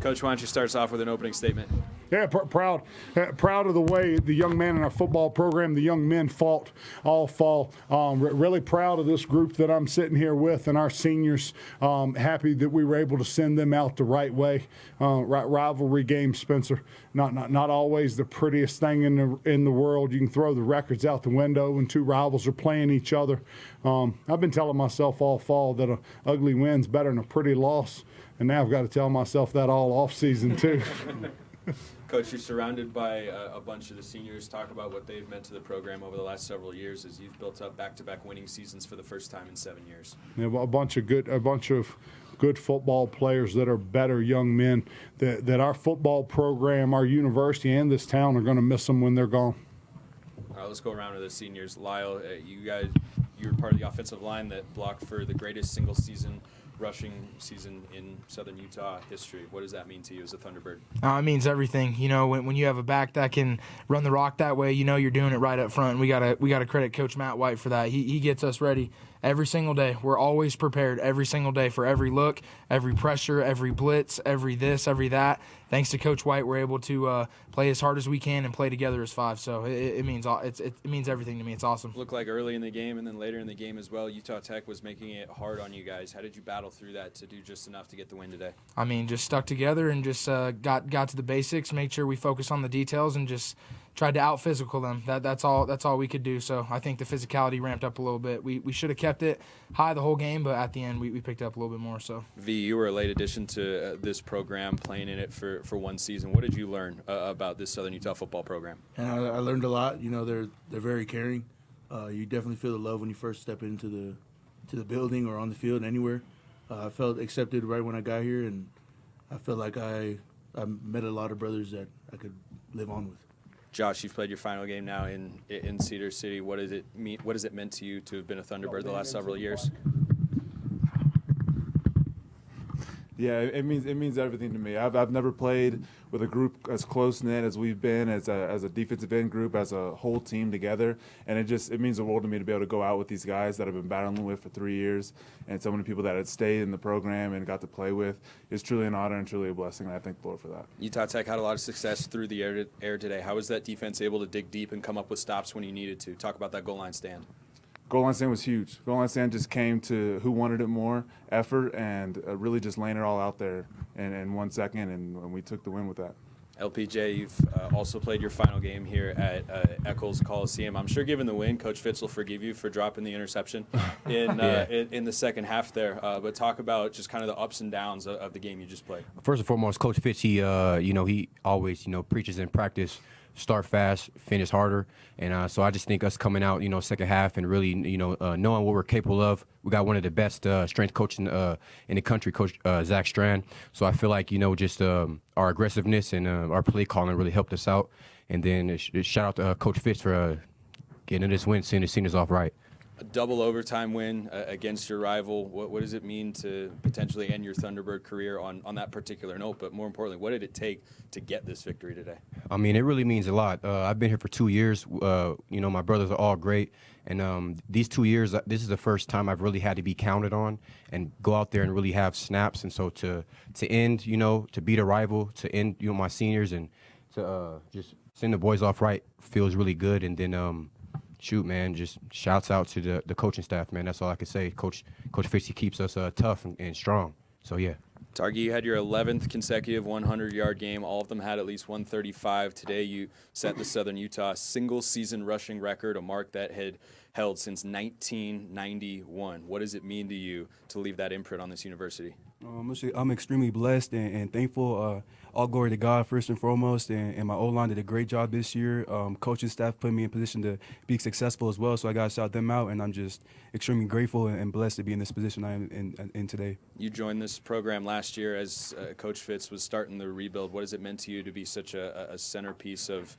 Coach, why don't you start us off with an opening statement? Yeah, proud of the way the young men in our football program, the young men fought all fall. Really proud of this group that I'm sitting here with and our seniors. Happy that we were able to send them out the right way. Rivalry game, Spencer. Not always the prettiest thing in the world. You can throw the records out the window when two rivals are playing each other. I've been telling myself all fall that an ugly win's better than a pretty loss, and now I've got to tell myself that all off season too. Coach, you're surrounded by a bunch of the seniors. Talk about what they've meant to the program over the last several years as you've built up back-to-back winning seasons for the first time in 7 years. Yeah, a bunch of good football players that are better young men. That our football program, our university, and this town are going to miss them when they're gone. All right, let's go around to the seniors. Lyle, you're part of the offensive line that blocked for the greatest single-season rushing season in Southern Utah history. What does that mean to you as a Thunderbird? It means everything. You know, when you have a back that can run the rock that way, you know you're doing it right up front. We gotta credit Coach Matt White for that. He gets us ready every single day. We're always prepared every single day for every look, every pressure, every blitz, every this, every that. Thanks to Coach White, we're able to play as hard as we can and play together as five. So it means everything to me. It's awesome. Looked like early in the game and then later in the game as well, Utah Tech was making it hard on you guys. How did you battle through that to do just enough to get the win today? I mean, just stuck together and just got to the basics, made sure we focus on the details, and just tried to out-physical them. That's all we could do. So I think the physicality ramped up a little bit. We should have kept it high the whole game, but at the end we picked up a little bit more. So V, you were a late addition to this program, playing in it for one season. What did you learn about this Southern Utah football program? And I learned a lot. You know, they're very caring. You definitely feel the love when you first step into the building or on the field, anywhere. I felt accepted right when I got here, and I felt like I met a lot of brothers that I could live on with. Josh, you've played your final game now in Cedar City. What does it mean? What has it meant to you to have been a Thunderbird the last several years? Yeah, it means everything to me. I've never played with a group as close knit as we've been as a defensive end group, as a whole team together, and it means the world to me to be able to go out with these guys that I've been battling with for 3 years, and so many people that had stayed in the program and got to play with. It's truly an honor and truly a blessing, and I thank the Lord for that. Utah Tech had a lot of success through the air today. How was that defense able to dig deep and come up with stops when you needed to? Talk about that goal line stand. Goal line stand was huge. Goal line stand just came to who wanted it more, effort, and really just laying it all out there in 1 second, and we took the win with that. LPJ, you've also played your final game here at Eccles Coliseum. I'm sure given the win, Coach Fitz will forgive you for dropping the interception in the second half there. But talk about just kind of the ups and downs of the game you just played. First and foremost, Coach Fitz, he always, preaches in practice, start fast, finish harder. And so I just think us coming out, second half and really, knowing what we're capable of. We got one of the best strength coaches in the country, Coach Zach Strand. So I feel like, just our aggressiveness and our play calling really helped us out. And then shout out to Coach Fitz for getting this win, seeing the seniors off right. A double overtime win against your rival. What does it mean to potentially end your Thunderbird career on that particular note? But more importantly, what did it take to get this victory today? I mean, it really means a lot. I've been here for 2 years. My brothers are all great. And these 2 years, this is the first time I've really had to be counted on and go out there and really have snaps. And so to end, to beat a rival, to end, my seniors and to just send the boys off right feels really good. And then, shoot, man, just shouts out to the coaching staff, man. That's all I can say. Coach Fitz, he keeps us tough and strong. So, yeah. Targi, you had your 11th consecutive 100-yard game. All of them had at least 135. Today you set the Southern Utah single-season rushing record, a mark that had held since 1991. What does it mean to you to leave that imprint on this university? I'm extremely blessed and thankful. All glory to God first and foremost, and my O-line did a great job this year. Coaching staff put me in position to be successful as well, so I got to shout them out, and I'm just extremely grateful and blessed to be in this position I am in today. You joined this program last year as Coach Fitz was starting the rebuild. What has it meant to you to be such a centerpiece of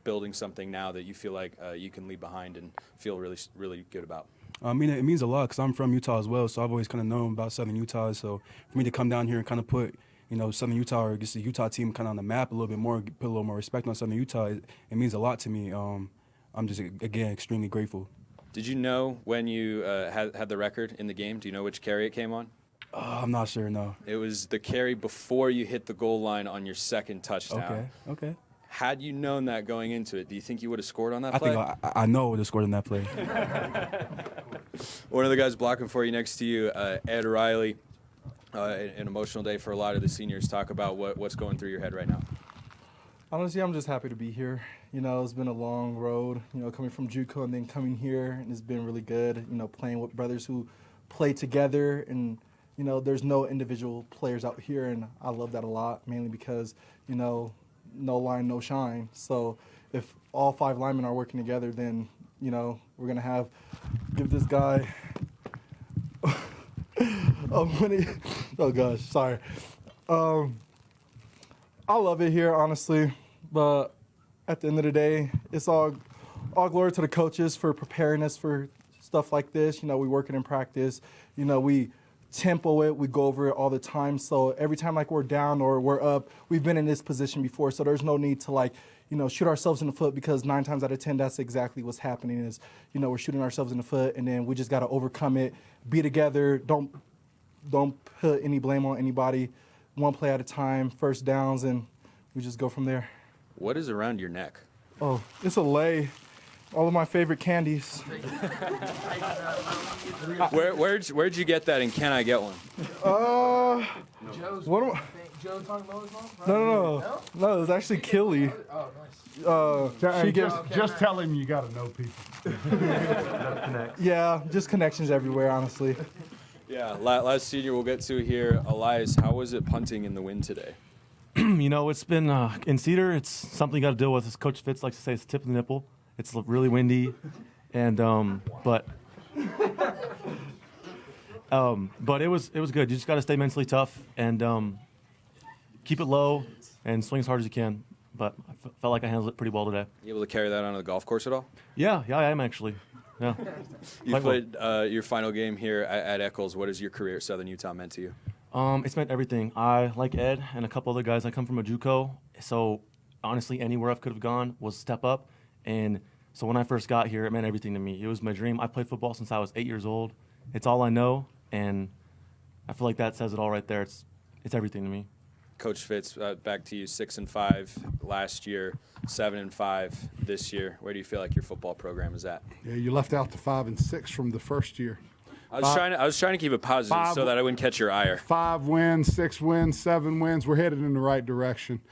building something now that you feel like you can leave behind and feel really, really good about? I mean, it means a lot because I'm from Utah as well, so I've always kind of known about Southern Utah. So for me to come down here and kind of put, Southern Utah or just the Utah team kind of on the map a little bit more, put a little more respect on Southern Utah, it means a lot to me. I'm just, again, extremely grateful. Did you know when you had the record in the game? Do you know which carry it came on? I'm not sure. No. It was the carry before you hit the goal line on your second touchdown. Okay. Had you known that going into it, do you think you would have scored on that I play? think I know I would have scored on that play. One of the guys blocking for you next to you, Ed Riley. An emotional day for a lot of the seniors. Talk about what's going through your head right now. Honestly, I'm just happy to be here. You know, it's been a long road, you know, coming from JUCO and then coming here, and it's been really good, you know, playing with brothers who play together. And, you know, there's no individual players out here, and I love that a lot, mainly because, you know, no line, no shine. So if all 5 linemen are working together, then, you know, we're going to give this guy oh gosh, sorry. I love it here, honestly, but at the end of the day, it's all glory to the coaches for preparing us for stuff like this. You know, we work it in practice. You know, we tempo it, we go over it all the time. So every time like we're down or we're up, we've been in this position before. So there's no need to like, you know, shoot ourselves in the foot, because 9 times out of 10, that's exactly what's happening is, you know, we're shooting ourselves in the foot, and then we just got to overcome it, be together, don't put any blame on anybody, one play at a time, first downs, and we just go from there. What is around your neck? Oh, it's a lei. All of my favorite candies. Where'd you get that, and can I get one? What am I? Joe talking about his mom? No, it was actually Killy. Oh, nice. Just tell him you got to know people. Yeah, just connections everywhere, honestly. Yeah, last senior we'll get to here. Elias, how was it punting in the wind today? You know, it's been in Cedar. It's something you got to deal with. As Coach Fitz likes to say, it's the tip of the nipple. It's really windy, and but it was good. You just got to stay mentally tough and keep it low and swing as hard as you can. But I felt like I handled it pretty well today. You able to carry that onto the golf course at all? Yeah, I am actually. Yeah. You played your final game here at Eccles. What has your career at Southern Utah meant to you? It's meant everything. I, like Ed and a couple other guys, I come from a JUCO, so honestly, anywhere I could have gone was a step up. And so when I first got here, it meant everything to me. It was my dream. I played football since I was 8 years old. It's all I know, and I feel like that says it all right there. It's everything to me. Coach Fitz, back to you. 6-5 last year, 7-5 this year. Where do you feel like your football program is at? Yeah, you left out the 5 and 6 from the first year. I was trying to keep it positive so that I wouldn't catch your ire. 5 wins, 6 wins, 7 wins. We're headed in the right direction.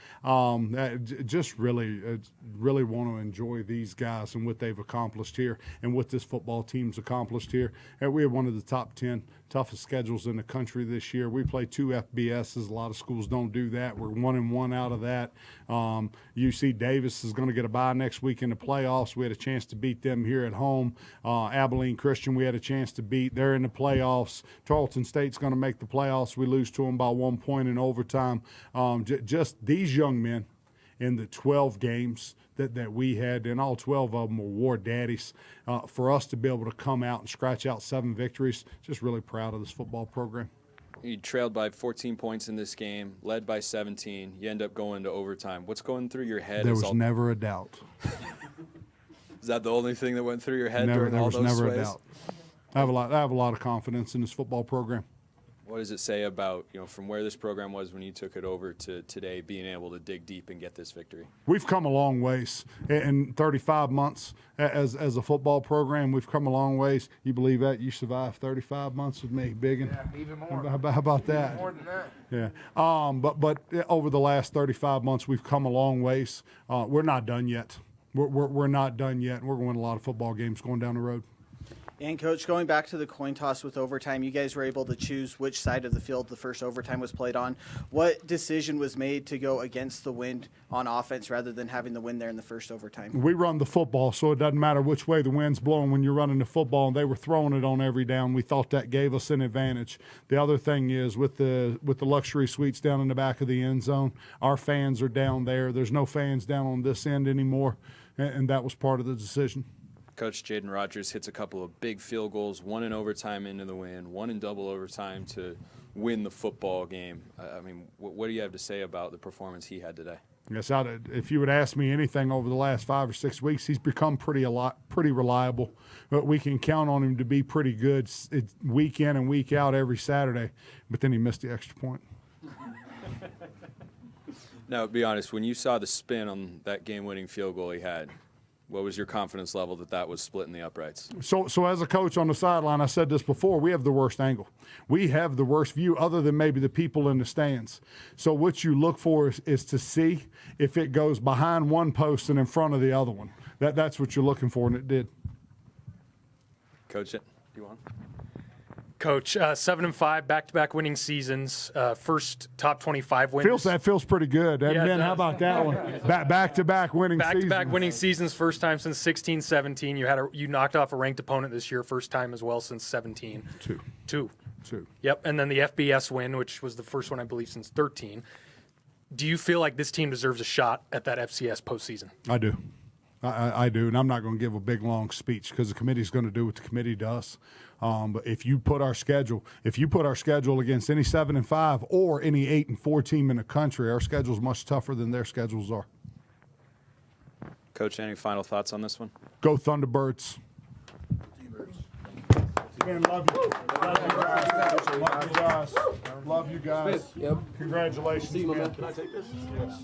Just really want to enjoy these guys and what they've accomplished here and what this football team's accomplished here. And we have one of the top 10 toughest schedules in the country this year. We play 2 FBSs. A lot of schools don't do that. We're 1-1 out of that. UC Davis is going to get a bye next week in the playoffs. We had a chance to beat them here at home. Abilene Christian, we had a chance to beat. They're in the playoffs. Tarleton State's going to make the playoffs. We lose to them by 1 point in overtime. Just these young men in the 12 games that we had, and all 12 of them were war daddies. For us to be able to come out and scratch out 7 victories, just really proud of this football program. You trailed by 14 points in this game, led by 17. You end up going to overtime. What's going through your head? There was never a doubt. Is that the only thing that went through your head There during all was those never sways? a doubt. I have a lot of confidence in this football program. What does it say about, from where this program was when you took it over to today, being able to dig deep and get this victory? We've come a long ways in 35 months as a football program. We've come a long ways. You believe that? You survived 35 months with me, Biggin. Yeah, even more. How about that? More than that. Yeah. But over the last 35 months, we've come a long ways. We're not done yet. We're not done yet. We're going to win a lot of football games going down the road. And, Coach, going back to the coin toss with overtime, you guys were able to choose which side of the field the first overtime was played on. What decision was made to go against the wind on offense rather than having the wind there in the first overtime? We run the football, so it doesn't matter which way the wind's blowing when you're running the football, and they were throwing it on every down. We thought that gave us an advantage. The other thing is with the luxury suites down in the back of the end zone, our fans are down there. There's no fans down on this end anymore, and that was part of the decision. Coach Jaden Rogers hits a couple of big field goals, one in overtime into the win, one in double overtime to win the football game. What do you have to say about the performance he had today? Yes, if you would ask me anything over the last 5 or 6 weeks, he's become pretty reliable. But we can count on him to be pretty good week in and week out every Saturday. But then he missed the extra point. Now, be honest, when you saw the spin on that game-winning field goal he had, what was your confidence level that was splitting the uprights? So as a coach on the sideline, I said this before, we have the worst angle. We have the worst view other than maybe the people in the stands. So what you look for is to see if it goes behind one post and in front of the other one. That's what you're looking for, and it did. Coach, you want? Coach, 7-5 back-to-back winning seasons, first top 25 wins. That feels pretty good. And Yeah, then how about that one? Back-to-back winning seasons. Back-to-back winning seasons, first time since 16-17. You knocked off a ranked opponent this year, first time as well since 17. Two. Yep, and then the FBS win, which was the first one I believe since 13. Do you feel like this team deserves a shot at that FCS postseason? I do. I do, and I'm not going to give a big, long speech because the committee's going to do what the committee does. But if you put our schedule against any 7-5 or any 8-4 team in the country, our schedule is much tougher than their schedules are. Coach, any final thoughts on this one? Go Thunderbirds. Man, love you. Love you guys. Love you guys. Yep. Congratulations. See you, man. Can I take this? Yes.